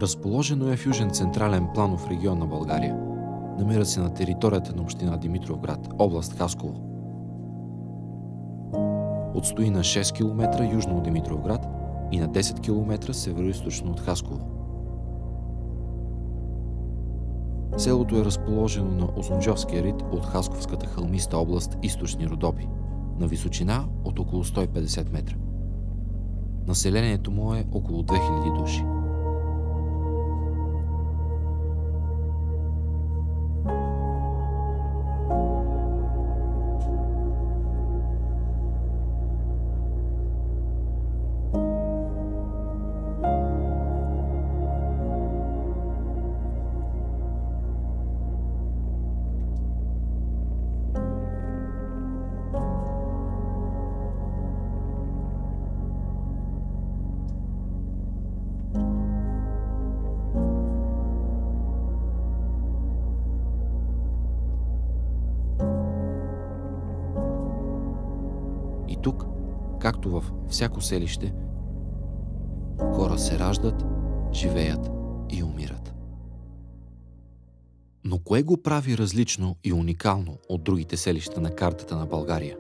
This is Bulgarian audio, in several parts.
Разположено е в южен централен планов регион на България. Намира се на територията на община Димитровград, област Хасково. Отстои на 6 км южно от Димитровград и на 10 км североизточно от Хасково. Селото е разположено на Узунджовския рид от Хасковската хълмиста област Източни Родопи, на височина от около 150 метра. Населението му е около 2000 души. И тук, както във всяко селище, хора се раждат, живеят и умират. Но кое го прави различно и уникално от другите селища на картата на България?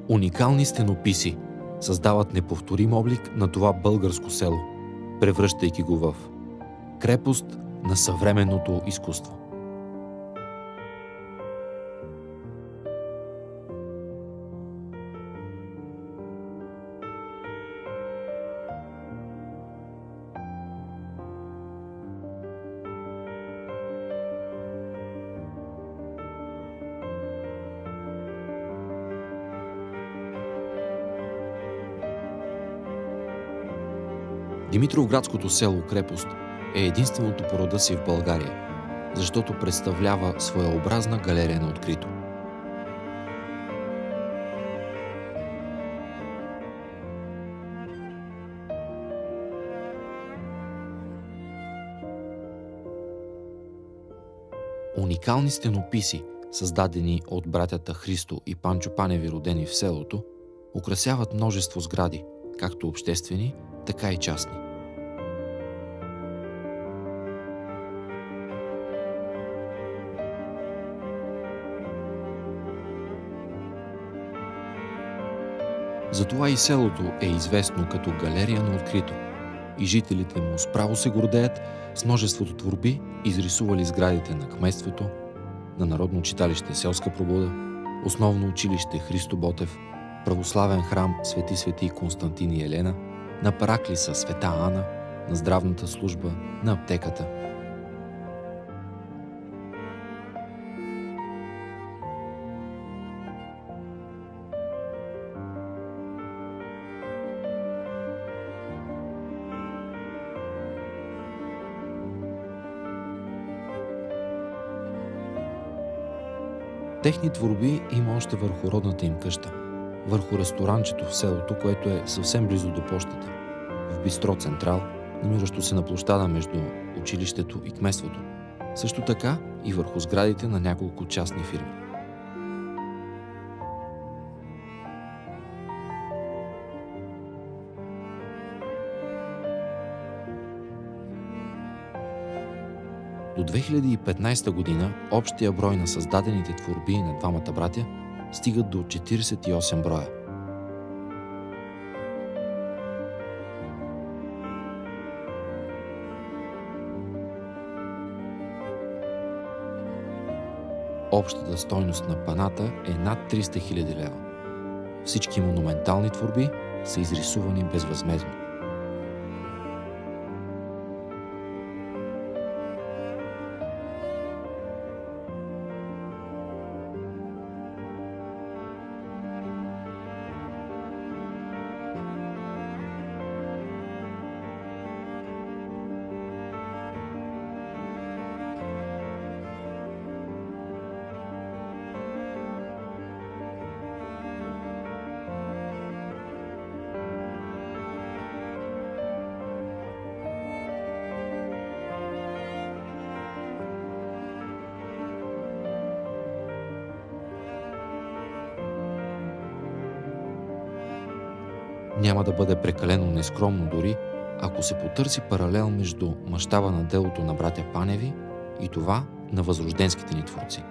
Уникални стенописи създават неповторим облик на това българско село, превръщайки го в крепост на съвременното изкуство. Димитровградското село крепост е единственото по рода си в България, защото представлява своеобразна галерия на открито. Уникални стенописи, създадени от братята Христо и Панчо Паневи, родени в селото, украсяват множество сгради, както обществени, така и частни. Затова и селото е известно като галерия на открито и жителите му справо се гордеят с множеството творби, изрисували сградите на кметството, на Народно читалище Селска пробуда, Основно училище Христо Ботев, православен храм Свети Константин и Елена, на параклиса Света Ана, на здравната служба, на аптеката. Техни творби има още върху родната им къща, върху ресторанчето в селото, което е съвсем близо до пощата, в Бистро Централ, намиращо се на площада между училището и кметството. Също така и върху сградите на няколко частни фирми. До 2015 година общия брой на създадените творби на двамата братя стигат до 48 броя. Общата стойност на паната е над 300 000 лева. Всички монументални творби са изрисувани безвъзмездно. Няма да бъде прекалено нескромно дори, ако се потърси паралел между мащаба на делото на братя Паневи и това на възрожденските ни творци.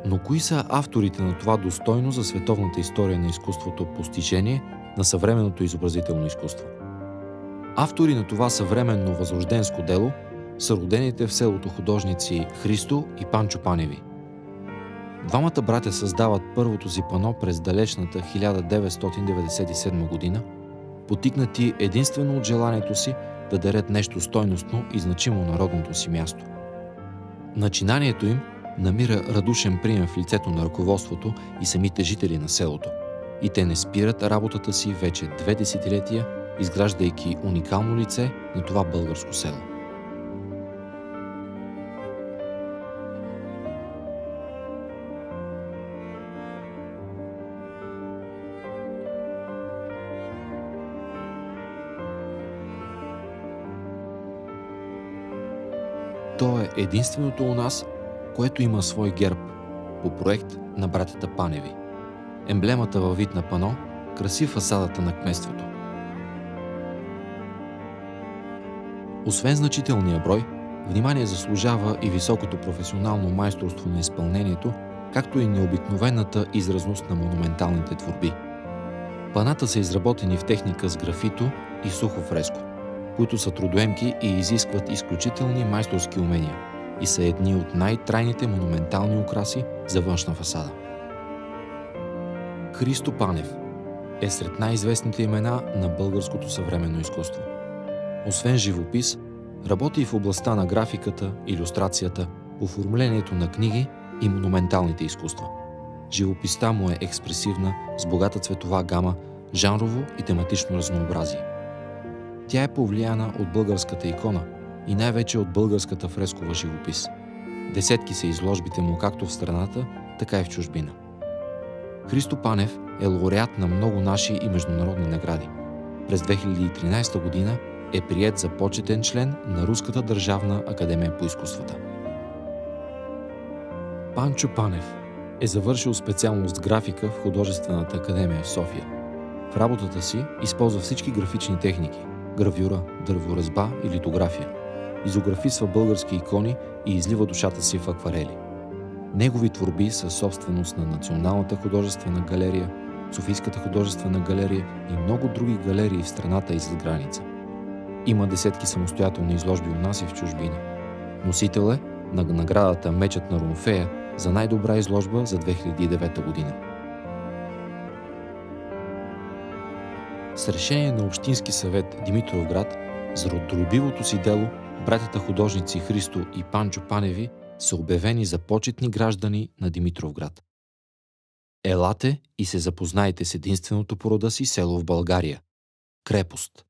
Но кои са авторите на това достойно за световната история на изкуството постижение на съвременното изобразително изкуство? Автори на това съвременно възрожденско дело са родените в селото художници Христо и Панчо Паневи. Двамата братя създават първото си пано през далечната 1997 година, потикнати единствено от желанието си да дарят нещо стойностно и значимо народното си място. Начинанието им намира радушен прием в лицето на ръководството и самите жители на селото. И те не спират работата си вече 2 десетилетия, изграждайки уникално лице на това българско село. То е единственото у нас, което има свой герб по проект на братята Паневи. Емблемата във вид на пано краси фасадата на кметството. Освен значителния брой, внимание заслужава и високото професионално майсторство на изпълнението, както и необикновената изразност на монументалните творби. Паната са изработени в техника с графито и сухо фреско, които са трудоемки и изискват изключителни майсторски умения и са едни от най-трайните монументални украси за външна фасада. Христо Панев е сред най-известните имена на българското съвременно изкуство. Освен живопис, работи и в областта на графиката, илюстрацията, оформлението на книги и монументалните изкуства. Живописта му е експресивна, с богата цветова гама, жанрово и тематично разнообразие. Тя е повлияна от българската икона и най-вече от българската фрескова живопис. Десетки са изложбите му както в страната, така и в чужбина. Христо Панев е лауреат на много наши и международни награди. През 2013 година е приет за почетен член на Руската държавна академия по изкуствата. Панчо Панев е завършил специалност графика в Художествената академия в София. В работата си използва всички графични техники – гравюра, дърворезба и литография. Изографисва български икони и излива душата си в акварели. Негови творби са собственост на Националната художествена галерия, Софийската художествена галерия и много други галерии в страната и зад граница. Има десетки самостоятелни изложби у нас и в чужбина. Носител е на наградата Мечът на Румфея за най-добра изложба за 2009 година. С решение на Общински съвет Димитровград за родолюбивото си дело братята художници Христо и Панчо Паневи са обявени за почетни граждани на Димитровград. Елате и се запознайте с единственото по рода си село в България – крепост.